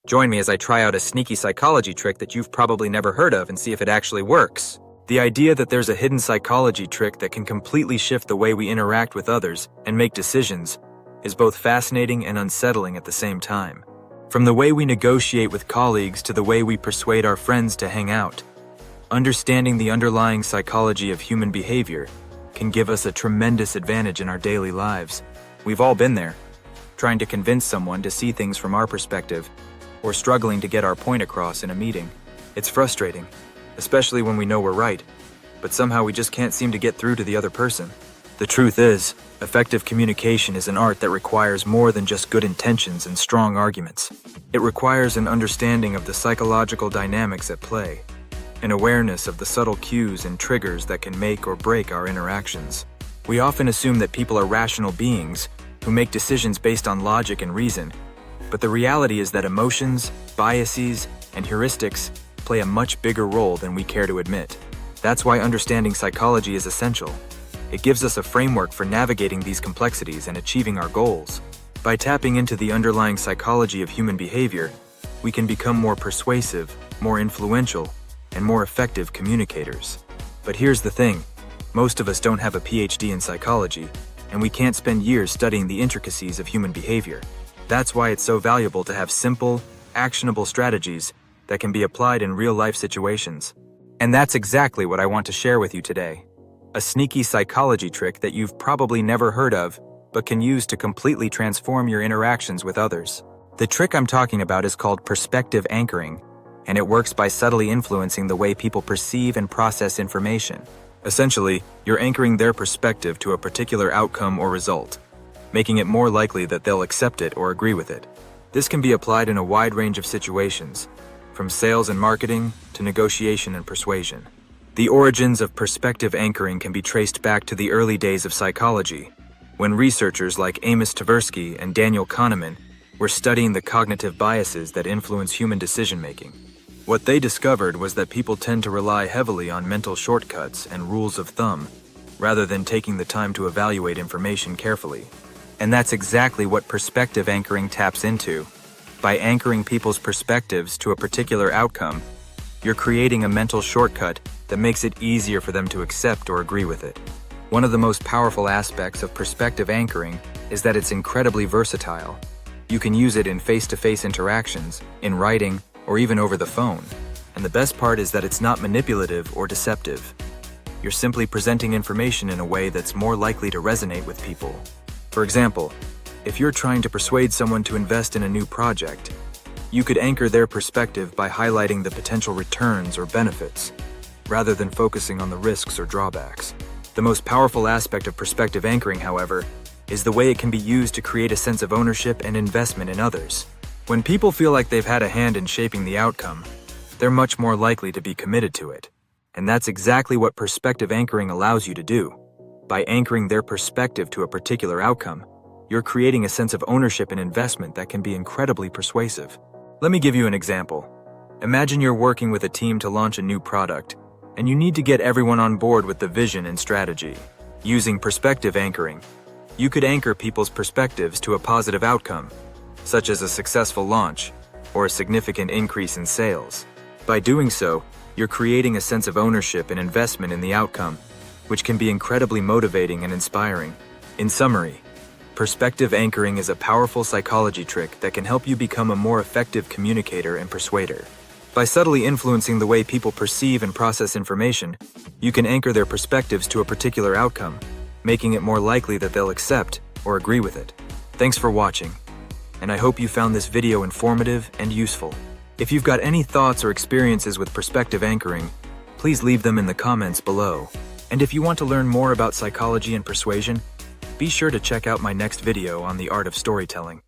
Join me as I try out a sneaky psychology trick that you've probably never heard of and see if it actually works. The idea that there's a hidden psychology trick that can completely shift the way we interact with others and make decisions is both fascinating and unsettling at the same time. From the way we negotiate with colleagues to the way we persuade our friends to hang out, understanding the underlying psychology of human behavior can give us a tremendous advantage in our daily lives. We've all been there, trying to convince someone to see things from our perspective, or struggling to get our point across in a meeting. It's frustrating, especially when we know we're right, but somehow we just can't seem to get through to the other person. The truth is, effective communication is an art that requires more than just good intentions and strong arguments. It requires an understanding of the psychological dynamics at play, an awareness of the subtle cues and triggers that can make or break our interactions. We often assume that people are rational beings who make decisions based on logic and reason, but the reality is that emotions, biases, and heuristics play a much bigger role than we care to admit. That's why understanding psychology is essential. It gives us a framework for navigating these complexities and achieving our goals. By tapping into the underlying psychology of human behavior, we can become more persuasive, more influential, and more effective communicators. But here's the thing, most of us don't have a PhD in psychology, and we can't spend years studying the intricacies of human behavior. That's why it's so valuable to have simple, actionable strategies that can be applied in real-life situations. And that's exactly what I want to share with you today. A sneaky psychology trick that you've probably never heard of, but can use to completely transform your interactions with others. The trick I'm talking about is called perspective anchoring, and it works by subtly influencing the way people perceive and process information. Essentially, you're anchoring their perspective to a particular outcome or result, making it more likely that they'll accept it or agree with it. This can be applied in a wide range of situations, from sales and marketing to negotiation and persuasion. The origins of perspective anchoring can be traced back to the early days of psychology, when researchers like Amos Tversky and Daniel Kahneman were studying the cognitive biases that influence human decision-making. What they discovered was that people tend to rely heavily on mental shortcuts and rules of thumb, rather than taking the time to evaluate information carefully. And that's exactly what perspective anchoring taps into. By anchoring people's perspectives to a particular outcome, you're creating a mental shortcut that makes it easier for them to accept or agree with it. One of the most powerful aspects of perspective anchoring is that it's incredibly versatile. You can use it in face-to-face interactions, in writing, or even over the phone. And the best part is that it's not manipulative or deceptive. You're simply presenting information in a way that's more likely to resonate with people. For example, if you're trying to persuade someone to invest in a new project, you could anchor their perspective by highlighting the potential returns or benefits, rather than focusing on the risks or drawbacks. The most powerful aspect of perspective anchoring, however, is the way it can be used to create a sense of ownership and investment in others. When people feel like they've had a hand in shaping the outcome, they're much more likely to be committed to it. And that's exactly what perspective anchoring allows you to do. By anchoring their perspective to a particular outcome, you're creating a sense of ownership and investment that can be incredibly persuasive. Let me give you an example. Imagine you're working with a team to launch a new product, and you need to get everyone on board with the vision and strategy. Using perspective anchoring, you could anchor people's perspectives to a positive outcome, such as a successful launch or a significant increase in sales. By doing so, you're creating a sense of ownership and investment in the outcome, which can be incredibly motivating and inspiring. In summary, perspective anchoring is a powerful psychology trick that can help you become a more effective communicator and persuader. By subtly influencing the way people perceive and process information, you can anchor their perspectives to a particular outcome, making it more likely that they'll accept or agree with it. Thanks for watching, and I hope you found this video informative and useful. If you've got any thoughts or experiences with perspective anchoring, please leave them in the comments below. And if you want to learn more about psychology and persuasion, be sure to check out my next video on the art of storytelling.